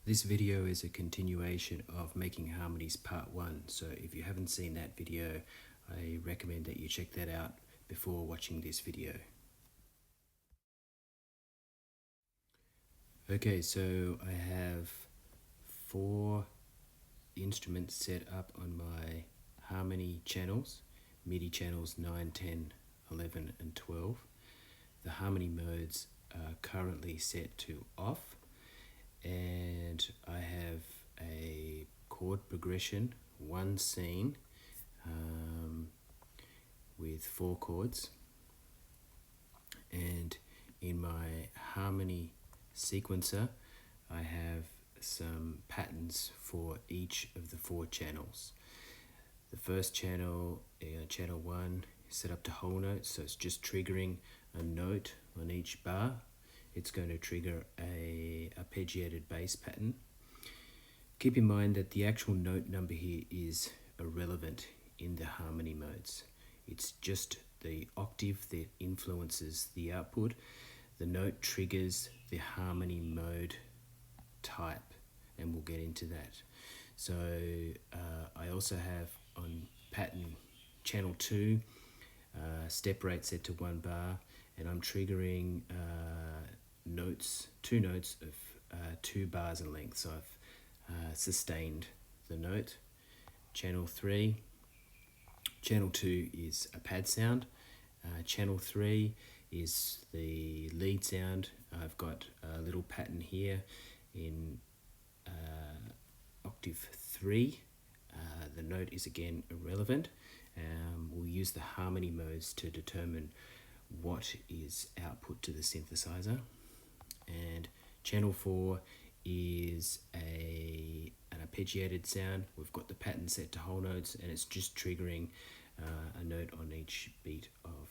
This video is a continuation of Making Harmonies Part 1, so if you haven't seen that video, I recommend that you check that out before watching this video. Okay, so I have 4 instruments set up on my harmony channels, MIDI channels 9, 10, 11 and 12. The harmony modes are currently set to off, and I have a chord progression, one scene with 4 chords, and in my harmony sequencer I have some patterns for each of the 4 channels. The first channel, channel 1, is set up to whole notes, so it's just triggering a note on each bar. It's going to trigger a arpeggiated bass pattern. Keep in mind that the actual note number here is irrelevant in the harmony modes. It's just the octave that influences the output. The note triggers the harmony mode type, and we'll get into that. So I also have on pattern channel 2, step rate set to 1 bar, and I'm triggering two notes of 2 bars in length. So I've sustained the note. Channel 3, channel 2 is a pad sound. Channel 3 is the lead sound. I've got a little pattern here in octave 3. The note is again irrelevant. We'll use the harmony modes to determine what is output to the synthesizer. And channel 4 is an arpeggiated sound. We've got the pattern set to whole notes, and it's just triggering a note on each beat of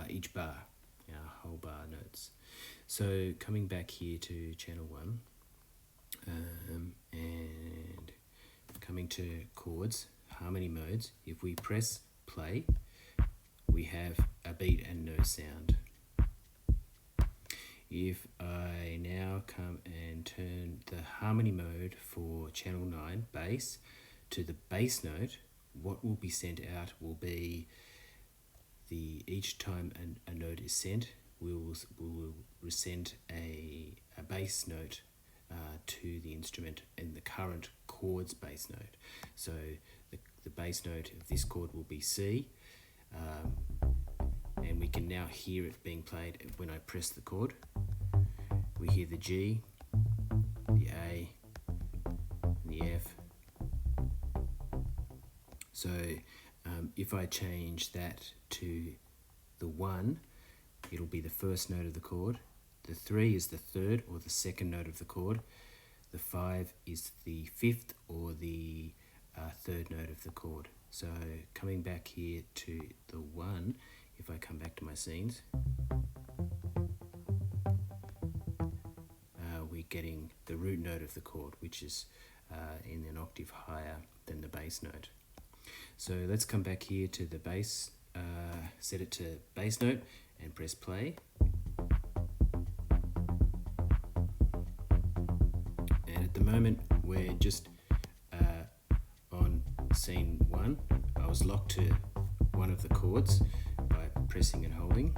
each bar, our whole bar notes. So coming back here to channel 1, and coming to chords, harmony modes, if we press play, we have a beat and no sound. If I now come and turn the harmony mode for channel 9, bass, to the bass note, what will be sent out will be each time a note is sent, we will send a bass note to the instrument in the current chord's bass note. So the bass note of this chord will be C, and we can now hear it being played when I press the chord. We hear the G, the A, and the F. So if I change that to the 1, it'll be the first note of the chord. The 3 is the third or the second note of the chord. The 5 is the 5th or the third note of the chord. So coming back here to the 1, if I come back to my scenes, we're getting the root note of the chord, which is in an octave higher than the bass note. So let's come back here to the bass, set it to bass note and press play. And at the moment we're just on scene 1. I was locked to one of the chords by pressing and holding.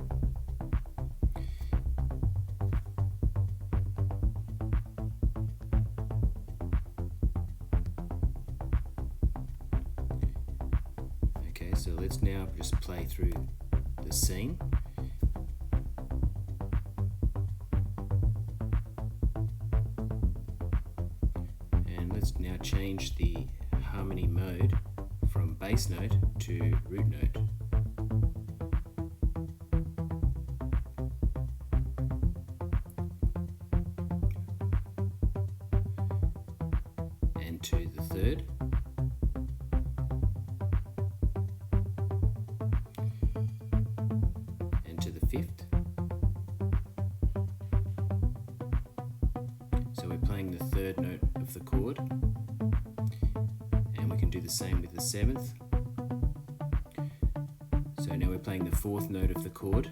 Okay, so let's now just play through the scene. And let's now change the harmony mode from bass note to root note. And to the third. And to the 5th. So we're playing the 3rd note of the chord. And we can do the same with the 7th. So now we're playing the 4th note of the chord.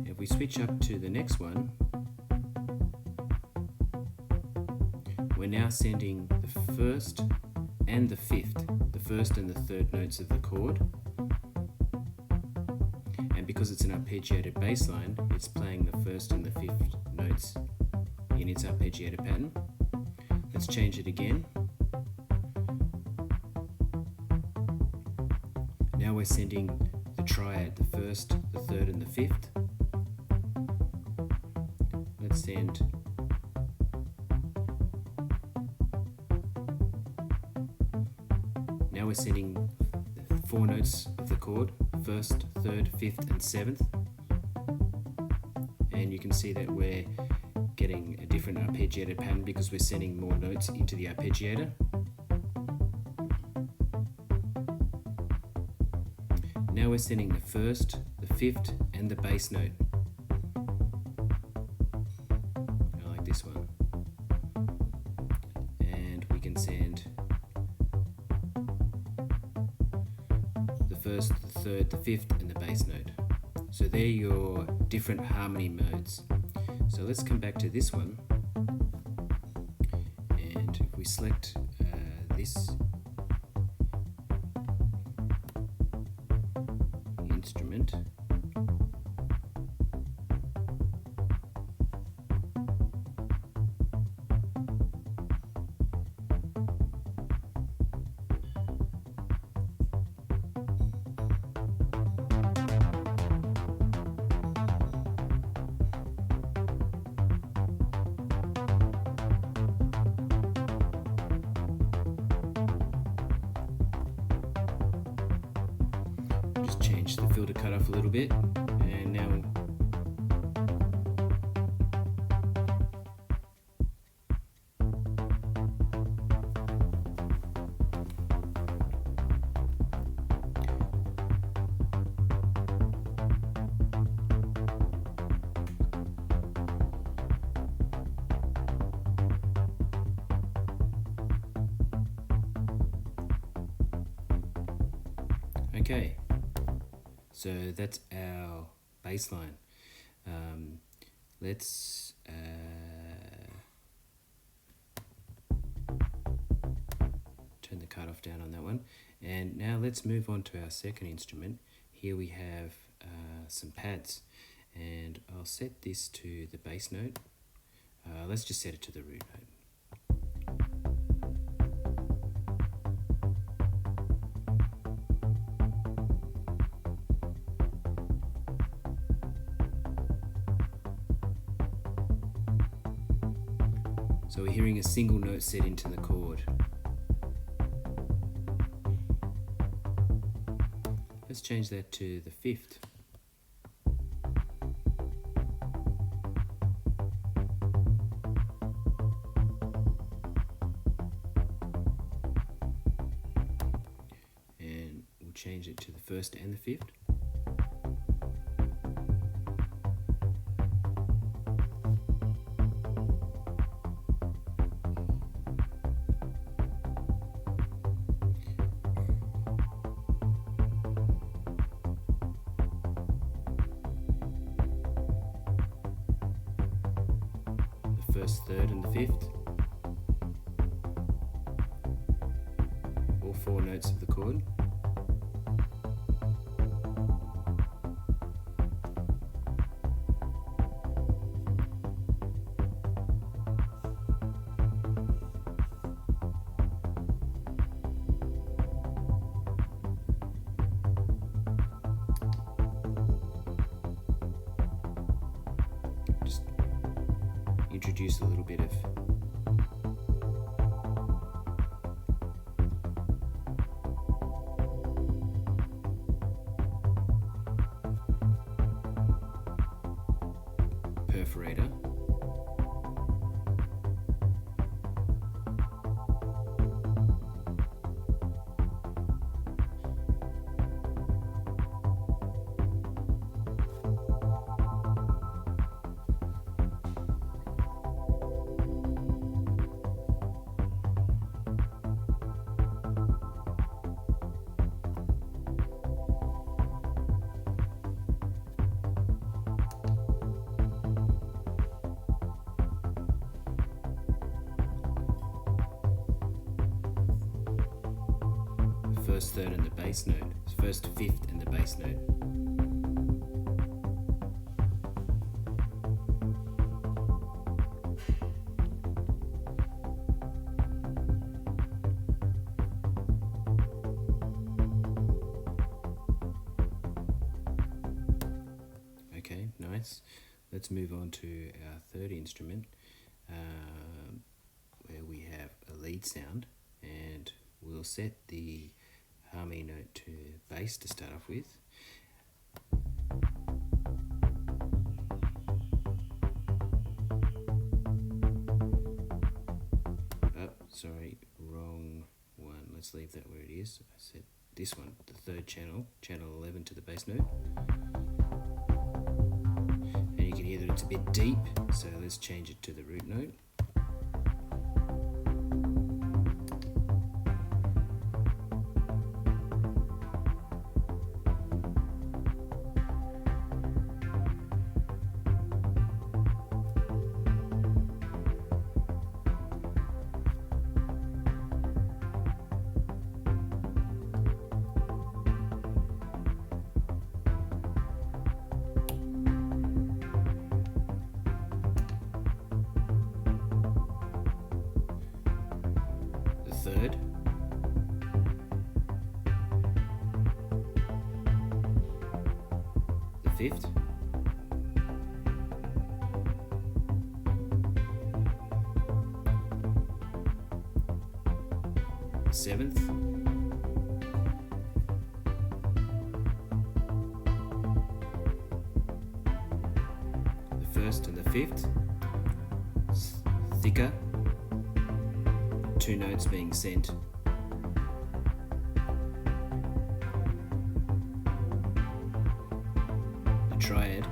If we switch up to the next one, we're now sending the first and the fifth, the first and the third notes of the chord. And because it's an arpeggiated bass line, it's playing the first and the fifth notes in its arpeggiated pattern. Let's change it again. Now we're sending the triad, the first, the third, and the fifth. Let's send now we're sending the 4 notes of the chord, first, third, fifth, and seventh. And you can see that we're getting a different arpeggiated pattern because we're sending more notes into the arpeggiator. Now we're sending the first, the fifth, and the bass note. I like this one. And we can send the first, the third, the fifth, and the bass note. So they're your different harmony modes. So let's come back to this one. And if we select this instrument, just change the filter cutoff a little bit, and now okay, so that's our bass line. Let's turn the cutoff down on that one. And now let's move on to our second instrument. Here we have some pads, and I'll set this to the bass note. Let's just set it to the root note. So we're hearing a single note set into the chord. Let's change that to the fifth. And we'll change it to the first and the fifth. First, third, and the fifth. All 4 notes of the chord. Just introduce a little bit of perforator. first, third, and the bass note. First, fifth, and the bass note. Okay, nice. Let's move on to our third instrument, where we have a lead sound, and we'll set the harmony note to bass to start off with. Oh, sorry, wrong one. Let's leave that where it is. I set this one, the third channel, channel 11, to the bass note. And you can hear that it's a bit deep, so let's change it to the root note. Third, the fifth, the seventh, the first and the fifth, thicker, two notes being sent. The triad.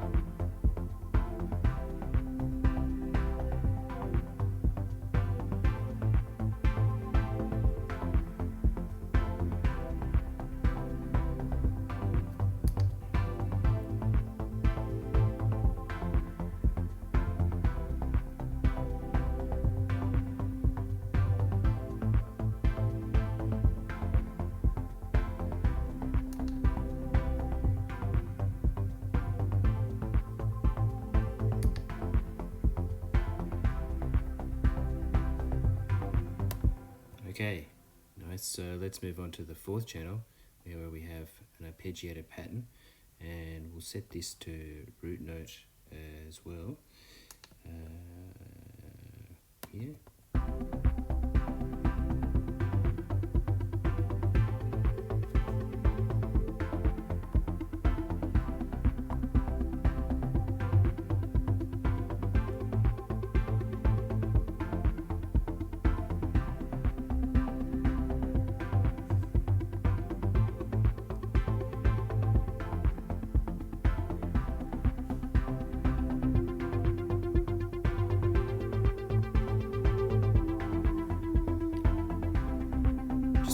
Okay, nice. So let's move on to the fourth channel, where we have an arpeggiated pattern, and we'll set this to root note as well. Here.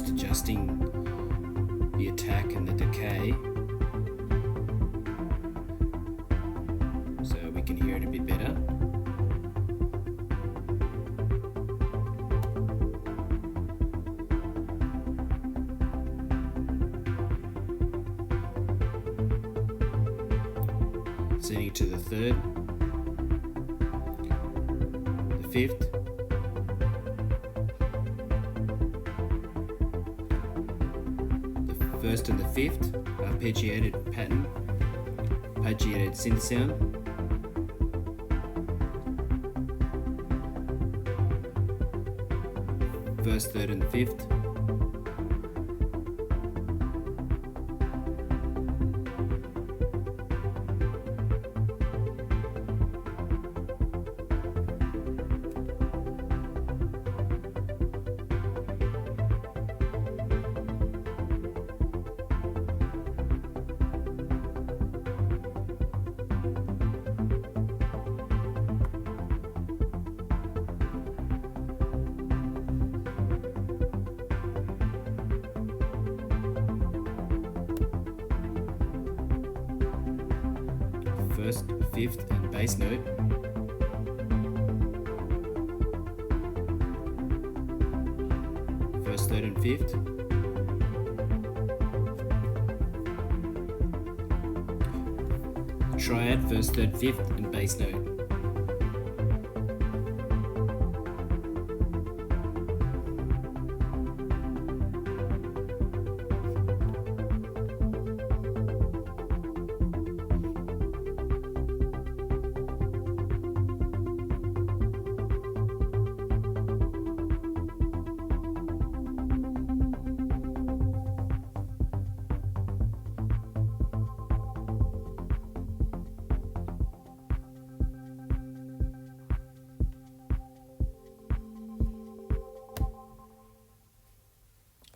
Adjusting the attack and the decay so we can hear it a bit better. Setting it to the third, the fifth, first and the fifth, arpeggiated pattern, arpeggiated synth sound. First, third, and the fifth. First, fifth, and bass note. First, third, and fifth. triad, first, third, fifth, and bass note.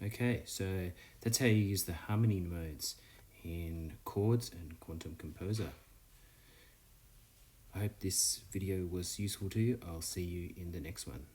Okay, so that's how you use the harmony modes in Chords and Quantum Komposer. I hope this video was useful to you. I'll see you in the next one.